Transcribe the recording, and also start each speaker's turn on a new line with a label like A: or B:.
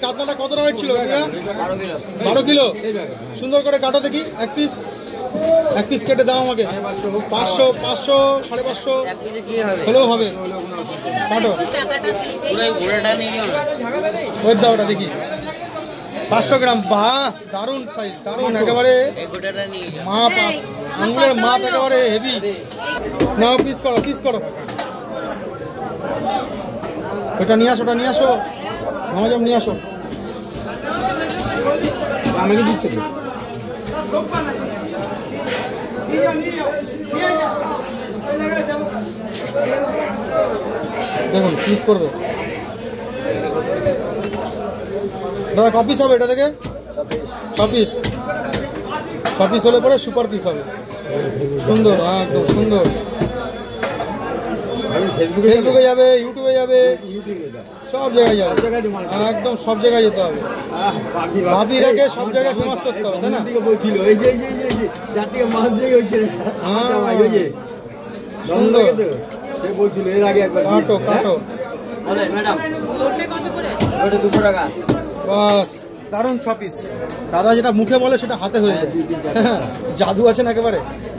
A: কাতলাটা কত টাকা ছিল? 12 কিলো। সুন্দর করে কাটো দেখি, এক পিস কেটে দাও আমাকে। 500, 500, 550 হলেও হবে। কাটো ওই দাও, ওটা দেখি 500 গ্রাম। বাহ, দারুণ সাইজ, দারুণ, একেবারে মাপ, আঙুলের মাপ একেবারে হেভি। নাও পিস করো। ওটা নিয়ে আসো, নজম নিয়ে আসো। আমাকে দিচ্ছে তো। দেখুন পিস করবে দাদা। ক পিস হবে এটা থেকে? 6 পিস হলে পরে সুপার পিস হবে। সুন্দর, একদম সুন্দর। ফেসবুকে যাবে, ইউটিউবে যাবে, সব জায়গায় যাবে, একদম সব জায়গায় যেতে হবে। ভাবি দেখে সব জায়গায় ফেমাস করতে হবে, তাই না? কাটো। বাস, দারুণ 6 পিস। দাদা যেটা মুখে বলে সেটা হাতে হয়ে যায়। জাদু আছেন একেবারে।